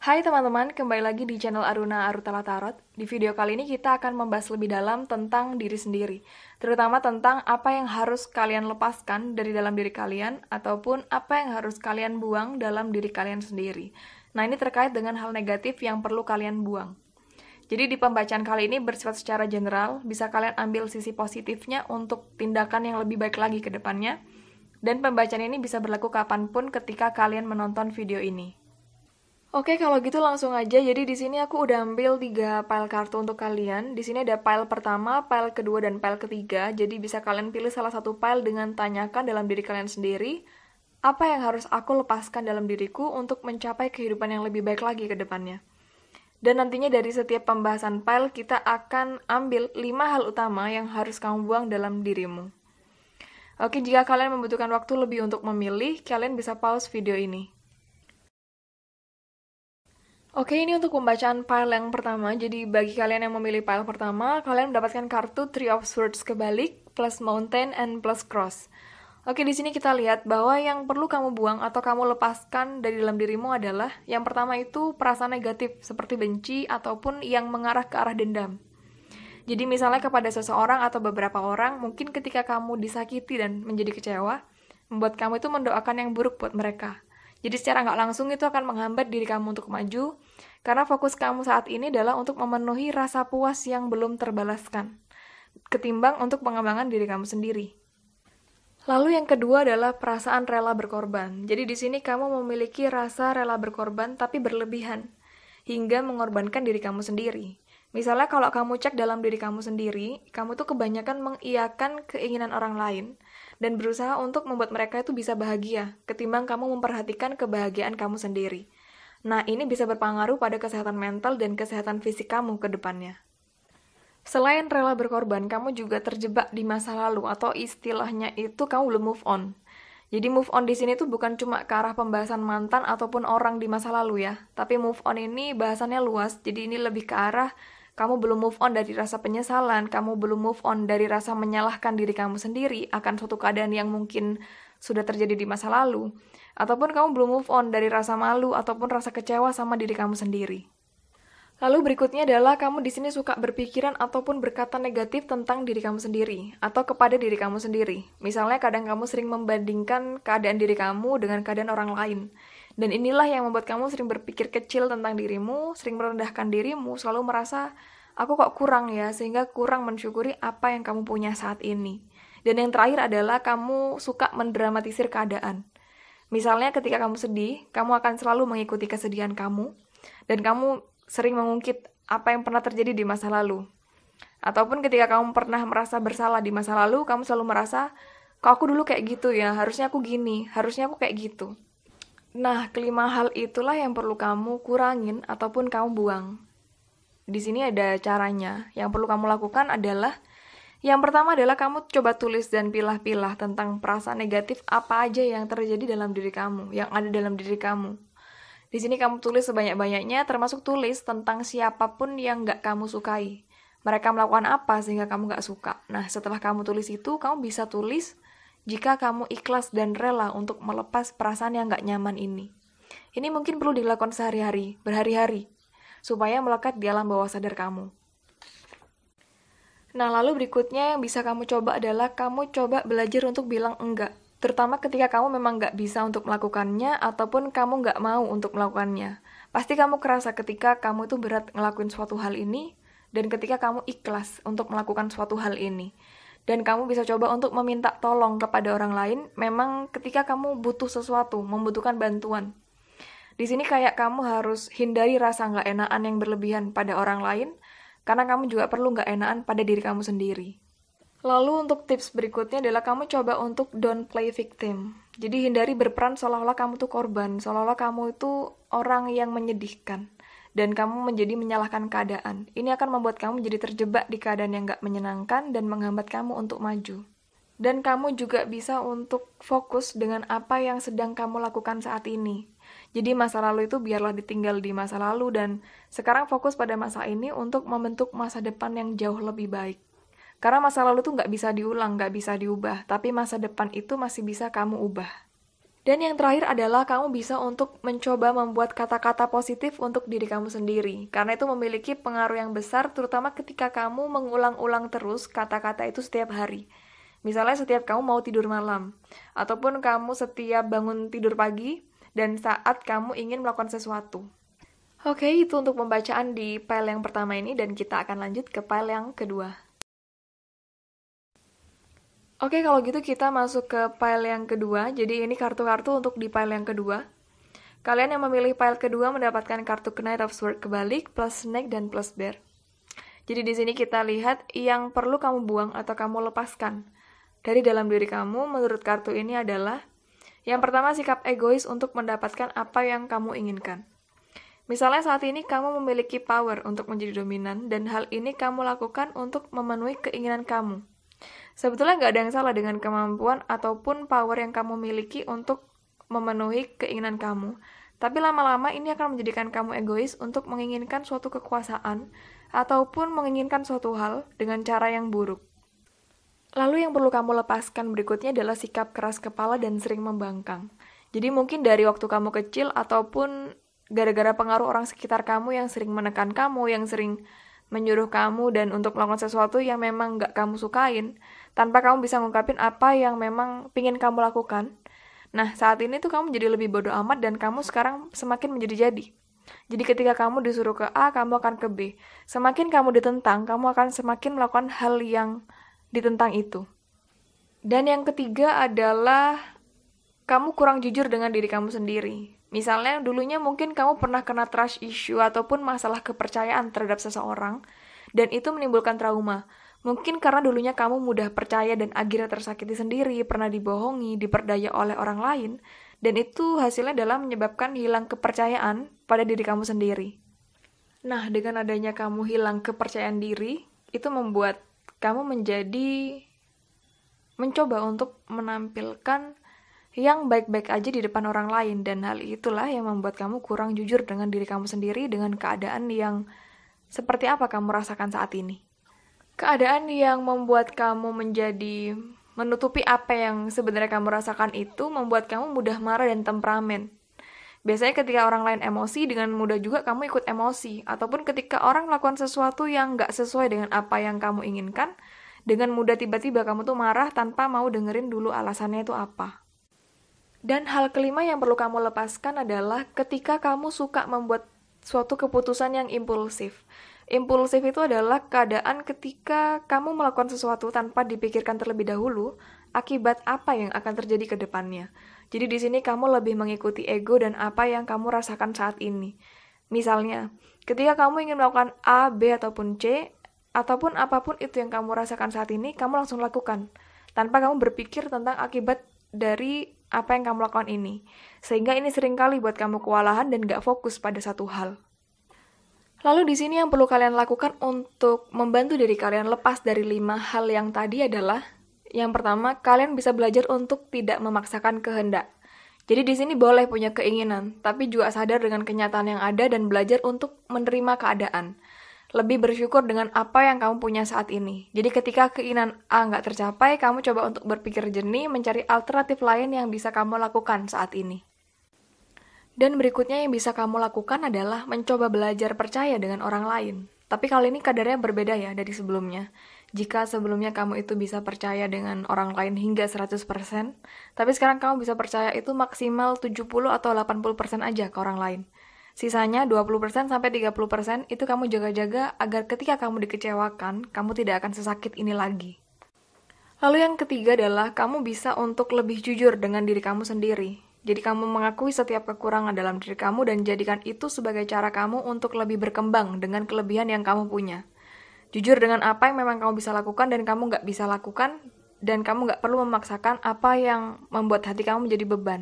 Hai teman-teman, kembali lagi di channel Aruna Arutala Tarot. Di video kali ini kita akan membahas lebih dalam tentang diri sendiri, terutama tentang apa yang harus kalian lepaskan dari dalam diri kalian, ataupun apa yang harus kalian buang dalam diri kalian sendiri. Nah, ini terkait dengan hal negatif yang perlu kalian buang. Jadi di pembacaan kali ini bersifat secara general, bisa kalian ambil sisi positifnya untuk tindakan yang lebih baik lagi ke depannya, dan pembacaan ini bisa berlaku kapanpun ketika kalian menonton video ini. Oke, kalau gitu langsung aja. Jadi di sini aku udah ambil 3 pile kartu untuk kalian. Di sini ada pile pertama, pile kedua, dan pile ketiga. Jadi bisa kalian pilih salah satu pile dengan tanyakan dalam diri kalian sendiri, apa yang harus aku lepaskan dalam diriku untuk mencapai kehidupan yang lebih baik lagi ke depannya. Dan nantinya dari setiap pembahasan pile, kita akan ambil 5 hal utama yang harus kamu buang dalam dirimu. Oke, jika kalian membutuhkan waktu lebih untuk memilih, kalian bisa pause video ini. Oke, ini untuk pembacaan pile yang pertama. Jadi bagi kalian yang memilih pile pertama, kalian mendapatkan kartu Three of Swords kebalik, plus Mountain, and plus Cross. Oke, di sini kita lihat bahwa yang perlu kamu buang atau kamu lepaskan dari dalam dirimu adalah yang pertama itu perasaan negatif seperti benci ataupun yang mengarah ke arah dendam. Jadi misalnya kepada seseorang atau beberapa orang, mungkin ketika kamu disakiti dan menjadi kecewa, membuat kamu itu mendoakan yang buruk buat mereka. Jadi secara nggak langsung itu akan menghambat diri kamu untuk maju, karena fokus kamu saat ini adalah untuk memenuhi rasa puas yang belum terbalaskan, ketimbang untuk pengembangan diri kamu sendiri. Lalu yang kedua adalah perasaan rela berkorban. Jadi di sini kamu memiliki rasa rela berkorban tapi berlebihan, hingga mengorbankan diri kamu sendiri. Misalnya kalau kamu cek dalam diri kamu sendiri, kamu tuh kebanyakan mengiyakan keinginan orang lain, dan berusaha untuk membuat mereka itu bisa bahagia, ketimbang kamu memperhatikan kebahagiaan kamu sendiri. Nah, ini bisa berpengaruh pada kesehatan mental dan kesehatan fisik kamu ke depannya. Selain rela berkorban, kamu juga terjebak di masa lalu, atau istilahnya itu kamu belum move on. Jadi move on di sini tuh bukan cuma ke arah pembahasan mantan ataupun orang di masa lalu ya, tapi move on ini bahasannya luas, jadi ini lebih ke arah kamu belum move on dari rasa penyesalan, kamu belum move on dari rasa menyalahkan diri kamu sendiri akan suatu keadaan yang mungkin sudah terjadi di masa lalu, ataupun kamu belum move on dari rasa malu ataupun rasa kecewa sama diri kamu sendiri. Lalu berikutnya adalah kamu di sini suka berpikiran ataupun berkata negatif tentang diri kamu sendiri atau kepada diri kamu sendiri. Misalnya kadang kamu sering membandingkan keadaan diri kamu dengan keadaan orang lain. Dan inilah yang membuat kamu sering berpikir kecil tentang dirimu, sering merendahkan dirimu, selalu merasa, aku kok kurang ya, sehingga kurang mensyukuri apa yang kamu punya saat ini. Dan yang terakhir adalah kamu suka mendramatisir keadaan. Misalnya ketika kamu sedih, kamu akan selalu mengikuti kesedihan kamu, dan kamu sering mengungkit apa yang pernah terjadi di masa lalu. Ataupun ketika kamu pernah merasa bersalah di masa lalu, kamu selalu merasa, kok aku dulu kayak gitu ya, harusnya aku gini, harusnya aku kayak gitu. Nah, kelima hal itulah yang perlu kamu kurangin ataupun kamu buang. Di sini ada caranya. Yang perlu kamu lakukan adalah, yang pertama adalah kamu coba tulis dan pilah-pilah tentang perasaan negatif apa aja yang terjadi dalam diri kamu, yang ada dalam diri kamu. Di sini kamu tulis sebanyak-banyaknya, termasuk tulis tentang siapapun yang nggak kamu sukai. Mereka melakukan apa sehingga kamu nggak suka. Nah, setelah kamu tulis itu, kamu bisa tulis jika kamu ikhlas dan rela untuk melepas perasaan yang nggak nyaman ini. Ini mungkin perlu dilakukan sehari-hari, berhari-hari, supaya melekat di alam bawah sadar kamu. Nah, lalu berikutnya yang bisa kamu coba adalah kamu coba belajar untuk bilang enggak. Terutama ketika kamu memang nggak bisa untuk melakukannya, ataupun kamu nggak mau untuk melakukannya. Pasti kamu kerasa ketika kamu itu berat ngelakuin suatu hal ini, dan ketika kamu ikhlas untuk melakukan suatu hal ini. Dan kamu bisa coba untuk meminta tolong kepada orang lain, memang ketika kamu butuh sesuatu, membutuhkan bantuan. Di sini kayak kamu harus hindari rasa nggak enakan yang berlebihan pada orang lain, karena kamu juga perlu nggak enakan pada diri kamu sendiri. Lalu untuk tips berikutnya adalah kamu coba untuk don't play victim. Jadi hindari berperan seolah-olah kamu tuh korban, seolah-olah kamu itu orang yang menyedihkan, dan kamu menjadi menyalahkan keadaan. Ini akan membuat kamu jadi terjebak di keadaan yang gak menyenangkan dan menghambat kamu untuk maju. Dan kamu juga bisa untuk fokus dengan apa yang sedang kamu lakukan saat ini. Jadi masa lalu itu biarlah ditinggal di masa lalu, dan sekarang fokus pada masa ini untuk membentuk masa depan yang jauh lebih baik. Karena masa lalu tuh nggak bisa diulang, nggak bisa diubah, tapi masa depan itu masih bisa kamu ubah. Dan yang terakhir adalah kamu bisa untuk mencoba membuat kata-kata positif untuk diri kamu sendiri. Karena itu memiliki pengaruh yang besar, terutama ketika kamu mengulang-ulang terus kata-kata itu setiap hari. Misalnya setiap kamu mau tidur malam, ataupun kamu setiap bangun tidur pagi, dan saat kamu ingin melakukan sesuatu. Oke, itu untuk pembacaan di file yang pertama ini, dan kita akan lanjut ke file yang kedua. Oke, kalau gitu kita masuk ke file yang kedua. Jadi ini kartu-kartu untuk di file yang kedua. Kalian yang memilih file kedua mendapatkan kartu Knight of Swords kebalik, plus Snake, dan plus Bear. Jadi di sini kita lihat yang perlu kamu buang atau kamu lepaskan dari dalam diri kamu menurut kartu ini adalah yang pertama, sikap egois untuk mendapatkan apa yang kamu inginkan. Misalnya saat ini kamu memiliki power untuk menjadi dominan dan hal ini kamu lakukan untuk memenuhi keinginan kamu. Sebetulnya nggak ada yang salah dengan kemampuan ataupun power yang kamu miliki untuk memenuhi keinginan kamu. Tapi lama-lama ini akan menjadikan kamu egois untuk menginginkan suatu kekuasaan ataupun menginginkan suatu hal dengan cara yang buruk. Lalu yang perlu kamu lepaskan berikutnya adalah sikap keras kepala dan sering membangkang. Jadi mungkin dari waktu kamu kecil ataupun gara-gara pengaruh orang sekitar kamu yang sering menekan kamu, yang sering menyuruh kamu dan untuk melakukan sesuatu yang memang nggak kamu sukain, tanpa kamu bisa ngungkapin apa yang memang pingin kamu lakukan. Nah, saat ini tuh kamu jadi lebih bodoh amat dan kamu sekarang semakin menjadi-jadi. Jadi ketika kamu disuruh ke A, kamu akan ke B. Semakin kamu ditentang, kamu akan semakin melakukan hal yang ditentang itu. Dan yang ketiga adalah kamu kurang jujur dengan diri kamu sendiri. Misalnya dulunya mungkin kamu pernah kena trust issue ataupun masalah kepercayaan terhadap seseorang dan itu menimbulkan trauma. Mungkin karena dulunya kamu mudah percaya dan akhirnya tersakiti sendiri, pernah dibohongi, diperdaya oleh orang lain, dan itu hasilnya adalah menyebabkan hilang kepercayaan pada diri kamu sendiri. Nah, dengan adanya kamu hilang kepercayaan diri, itu membuat kamu mencoba untuk menampilkan yang baik-baik aja di depan orang lain, dan hal itulah yang membuat kamu kurang jujur dengan diri kamu sendiri dengan keadaan yang seperti apa kamu rasakan saat ini. Keadaan yang membuat kamu menutupi apa yang sebenarnya kamu rasakan itu membuat kamu mudah marah dan temperamen. Biasanya ketika orang lain emosi, dengan mudah juga kamu ikut emosi. Ataupun ketika orang melakukan sesuatu yang nggak sesuai dengan apa yang kamu inginkan, dengan mudah tiba-tiba kamu tuh marah tanpa mau dengerin dulu alasannya itu apa. Dan hal kelima yang perlu kamu lepaskan adalah ketika kamu suka membuat suatu keputusan yang impulsif. Impulsif itu adalah keadaan ketika kamu melakukan sesuatu tanpa dipikirkan terlebih dahulu, akibat apa yang akan terjadi ke depannya. Jadi di sini kamu lebih mengikuti ego dan apa yang kamu rasakan saat ini. Misalnya, ketika kamu ingin melakukan A, B, ataupun C, ataupun apapun itu yang kamu rasakan saat ini, kamu langsung lakukan. Tanpa kamu berpikir tentang akibat dari apa yang kamu lakukan ini. Sehingga ini seringkali buat kamu kewalahan dan gak fokus pada satu hal. Lalu di sini yang perlu kalian lakukan untuk membantu diri kalian lepas dari 5 hal yang tadi adalah yang pertama, kalian bisa belajar untuk tidak memaksakan kehendak. Jadi di sini boleh punya keinginan, tapi juga sadar dengan kenyataan yang ada dan belajar untuk menerima keadaan. Lebih bersyukur dengan apa yang kamu punya saat ini. Jadi ketika keinginan A nggak tercapai, kamu coba untuk berpikir jernih, mencari alternatif lain yang bisa kamu lakukan saat ini. Dan berikutnya yang bisa kamu lakukan adalah mencoba belajar percaya dengan orang lain. Tapi kali ini kadarnya berbeda ya dari sebelumnya. Jika sebelumnya kamu itu bisa percaya dengan orang lain hingga 100%, tapi sekarang kamu bisa percaya itu maksimal 70 atau 80% aja ke orang lain. Sisanya 20% sampai 30% itu kamu jaga-jaga agar ketika kamu dikecewakan, kamu tidak akan sesakit ini lagi. Lalu yang ketiga adalah kamu bisa untuk lebih jujur dengan diri kamu sendiri. Jadi kamu mengakui setiap kekurangan dalam diri kamu dan jadikan itu sebagai cara kamu untuk lebih berkembang dengan kelebihan yang kamu punya. Jujur dengan apa yang memang kamu bisa lakukan dan kamu nggak bisa lakukan, dan kamu nggak perlu memaksakan apa yang membuat hati kamu menjadi beban.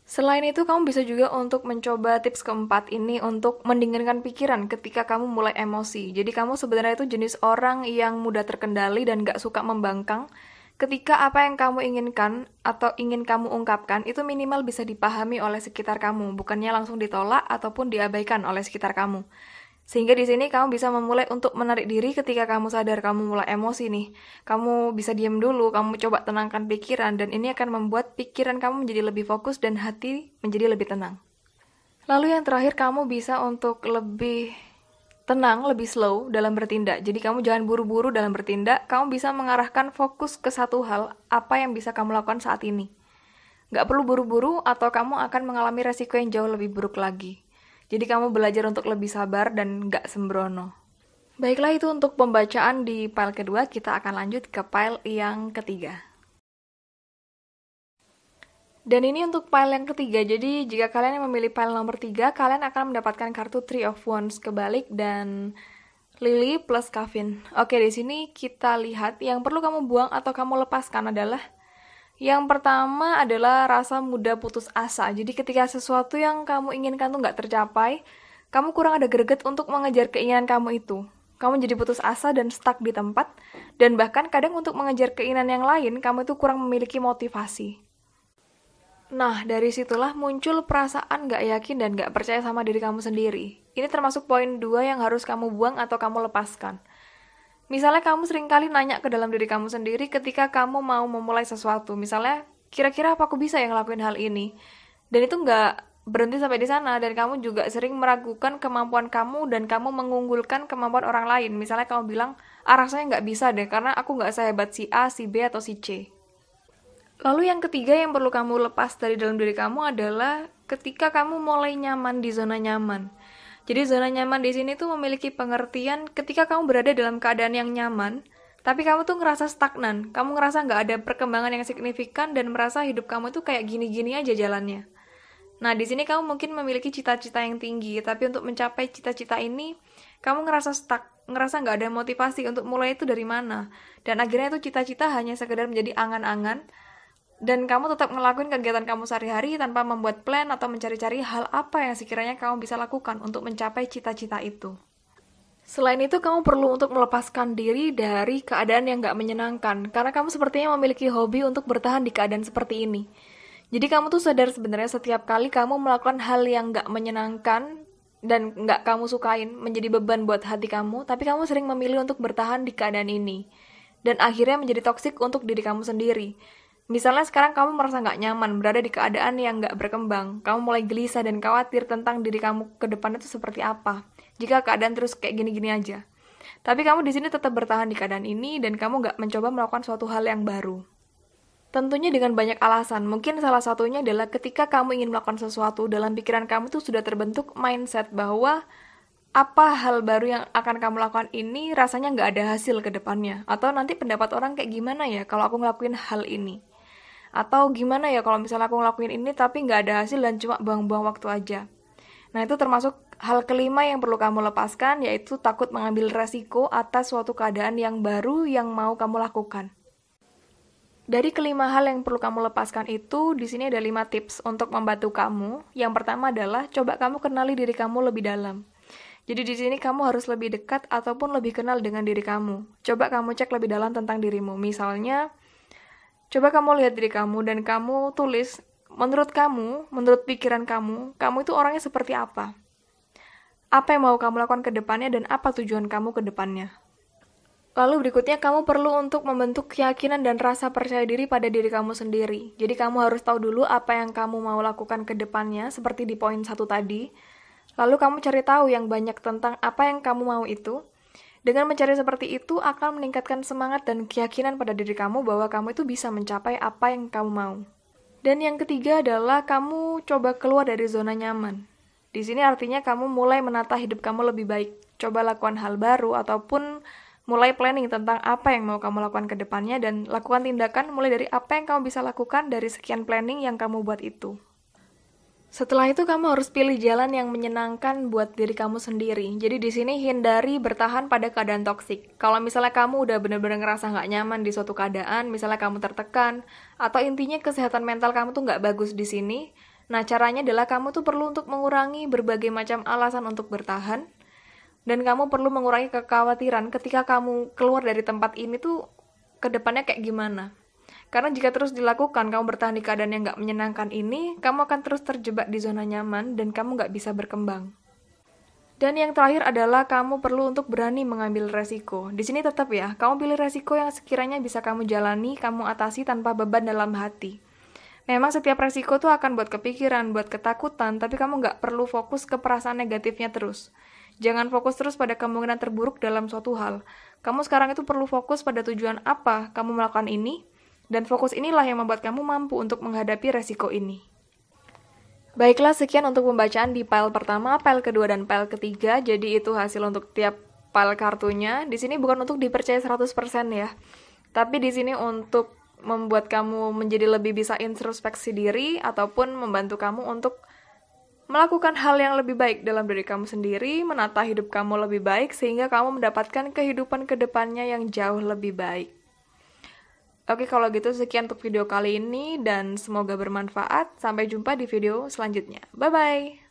Selain itu, kamu bisa juga untuk mencoba tips keempat ini untuk mendinginkan pikiran ketika kamu mulai emosi. Jadi kamu sebenarnya itu jenis orang yang mudah terkendali dan nggak suka membangkang. Ketika apa yang kamu inginkan atau ingin kamu ungkapkan itu minimal bisa dipahami oleh sekitar kamu, bukannya langsung ditolak ataupun diabaikan oleh sekitar kamu. Sehingga di sini kamu bisa memulai untuk menarik diri ketika kamu sadar kamu mulai emosi nih. Kamu bisa diam dulu, kamu coba tenangkan pikiran, dan ini akan membuat pikiran kamu menjadi lebih fokus dan hati menjadi lebih tenang. Lalu yang terakhir, kamu bisa untuk lebih tenang, lebih slow dalam bertindak. Jadi kamu jangan buru-buru dalam bertindak, kamu bisa mengarahkan fokus ke satu hal, apa yang bisa kamu lakukan saat ini. Nggak perlu buru-buru atau kamu akan mengalami resiko yang jauh lebih buruk lagi. Jadi kamu belajar untuk lebih sabar dan nggak sembrono. Baiklah, itu untuk pembacaan di file kedua, kita akan lanjut ke file yang ketiga. Dan ini untuk file yang ketiga, jadi jika kalian yang memilih file nomor 3, kalian akan mendapatkan kartu Three of Wands kebalik dan Lily plus Kevin. Oke, di sini kita lihat yang perlu kamu buang atau kamu lepaskan adalah yang pertama adalah rasa mudah putus asa. Jadi ketika sesuatu yang kamu inginkan tuh nggak tercapai, kamu kurang ada greget untuk mengejar keinginan kamu itu. Kamu jadi putus asa dan stuck di tempat, dan bahkan kadang untuk mengejar keinginan yang lain, kamu itu kurang memiliki motivasi. Nah, dari situlah muncul perasaan nggak yakin dan nggak percaya sama diri kamu sendiri. Ini termasuk poin 2 yang harus kamu buang atau kamu lepaskan. Misalnya kamu seringkali nanya ke dalam diri kamu sendiri ketika kamu mau memulai sesuatu. Misalnya, kira-kira apa aku bisa yang ngelakuin hal ini? Dan itu nggak berhenti sampai di sana. Dan kamu juga sering meragukan kemampuan kamu dan kamu mengunggulkan kemampuan orang lain. Misalnya kamu bilang, rasanya nggak bisa deh karena aku nggak sehebat si A, si B, atau si C. Lalu yang ketiga yang perlu kamu lepas dari dalam diri kamu adalah ketika kamu mulai nyaman di zona nyaman. Jadi zona nyaman di sini tuh memiliki pengertian ketika kamu berada dalam keadaan yang nyaman, tapi kamu tuh ngerasa stagnan, kamu ngerasa nggak ada perkembangan yang signifikan dan merasa hidup kamu tuh kayak gini-gini aja jalannya. Nah, di sini kamu mungkin memiliki cita-cita yang tinggi, tapi untuk mencapai cita-cita ini, kamu ngerasa stuck, ngerasa nggak ada motivasi untuk mulai itu dari mana. Dan akhirnya itu cita-cita hanya sekedar menjadi angan-angan, dan kamu tetap ngelakuin kegiatan kamu sehari-hari tanpa membuat plan atau mencari-cari hal apa yang sekiranya kamu bisa lakukan untuk mencapai cita-cita itu. Selain itu, kamu perlu untuk melepaskan diri dari keadaan yang gak menyenangkan, karena kamu sepertinya memiliki hobi untuk bertahan di keadaan seperti ini. Jadi kamu tuh sadar sebenarnya setiap kali kamu melakukan hal yang gak menyenangkan dan gak kamu sukain, menjadi beban buat hati kamu, tapi kamu sering memilih untuk bertahan di keadaan ini. Dan akhirnya menjadi toksik untuk diri kamu sendiri. Misalnya sekarang kamu merasa nggak nyaman, berada di keadaan yang nggak berkembang. Kamu mulai gelisah dan khawatir tentang diri kamu ke depannya itu seperti apa. Jika keadaan terus kayak gini-gini aja. Tapi kamu di sini tetap bertahan di keadaan ini dan kamu nggak mencoba melakukan suatu hal yang baru. Tentunya dengan banyak alasan. Mungkin salah satunya adalah ketika kamu ingin melakukan sesuatu, dalam pikiran kamu tuh sudah terbentuk mindset bahwa apa hal baru yang akan kamu lakukan ini rasanya nggak ada hasil ke depannya. Atau nanti pendapat orang kayak gimana ya kalau aku ngelakuin hal ini. Atau gimana ya kalau misalnya aku ngelakuin ini tapi nggak ada hasil dan cuma buang-buang waktu aja. Nah, itu termasuk hal kelima yang perlu kamu lepaskan, yaitu takut mengambil resiko atas suatu keadaan yang baru yang mau kamu lakukan. Dari kelima hal yang perlu kamu lepaskan itu, di sini ada 5 tips untuk membantu kamu. Yang pertama adalah coba kamu kenali diri kamu lebih dalam. Jadi di sini kamu harus lebih dekat ataupun lebih kenal dengan diri kamu. Coba kamu cek lebih dalam tentang dirimu. Misalnya, coba kamu lihat diri kamu dan kamu tulis, menurut kamu, menurut pikiran kamu itu orangnya seperti apa? Apa yang mau kamu lakukan ke depannya dan apa tujuan kamu ke depannya? Lalu berikutnya kamu perlu untuk membentuk keyakinan dan rasa percaya diri pada diri kamu sendiri. Jadi kamu harus tahu dulu apa yang kamu mau lakukan ke depannya, seperti di poin 1 tadi. Lalu kamu cari tahu yang banyak tentang apa yang kamu mau itu. Dengan mencari seperti itu akan meningkatkan semangat dan keyakinan pada diri kamu bahwa kamu itu bisa mencapai apa yang kamu mau. Dan yang ketiga adalah kamu coba keluar dari zona nyaman. Di sini artinya kamu mulai menata hidup kamu lebih baik. Coba lakukan hal baru ataupun mulai planning tentang apa yang mau kamu lakukan ke depannya dan lakukan tindakan mulai dari apa yang kamu bisa lakukan dari sekian planning yang kamu buat itu. Setelah itu kamu harus pilih jalan yang menyenangkan buat diri kamu sendiri. Jadi di sini hindari bertahan pada keadaan toksik. Kalau misalnya kamu udah benar-benar ngerasa nggak nyaman di suatu keadaan, misalnya kamu tertekan, atau intinya kesehatan mental kamu tuh nggak bagus di sini, nah caranya adalah kamu tuh perlu untuk mengurangi berbagai macam alasan untuk bertahan, dan kamu perlu mengurangi kekhawatiran ketika kamu keluar dari tempat ini tuh ke depannya kayak gimana. Karena jika terus dilakukan, kamu bertahan di keadaan yang nggak menyenangkan ini, kamu akan terus terjebak di zona nyaman dan kamu nggak bisa berkembang. Dan yang terakhir adalah kamu perlu untuk berani mengambil resiko. Di sini tetap ya, kamu pilih resiko yang sekiranya bisa kamu jalani, kamu atasi tanpa beban dalam hati. Memang setiap resiko tuh akan buat kepikiran, buat ketakutan, tapi kamu nggak perlu fokus ke perasaan negatifnya terus. Jangan fokus terus pada kemungkinan terburuk dalam suatu hal. Kamu sekarang itu perlu fokus pada tujuan apa kamu melakukan ini, dan fokus inilah yang membuat kamu mampu untuk menghadapi resiko ini. Baiklah, sekian untuk pembacaan di file pertama, file kedua, dan file ketiga. Jadi itu hasil untuk tiap file kartunya. Di sini bukan untuk dipercaya 100% ya. Tapi di sini untuk membuat kamu menjadi lebih bisa introspeksi diri ataupun membantu kamu untuk melakukan hal yang lebih baik dalam diri kamu sendiri, menata hidup kamu lebih baik sehingga kamu mendapatkan kehidupan kedepannya yang jauh lebih baik. Oke, kalau gitu sekian untuk video kali ini dan semoga bermanfaat. Sampai jumpa di video selanjutnya. Bye-bye!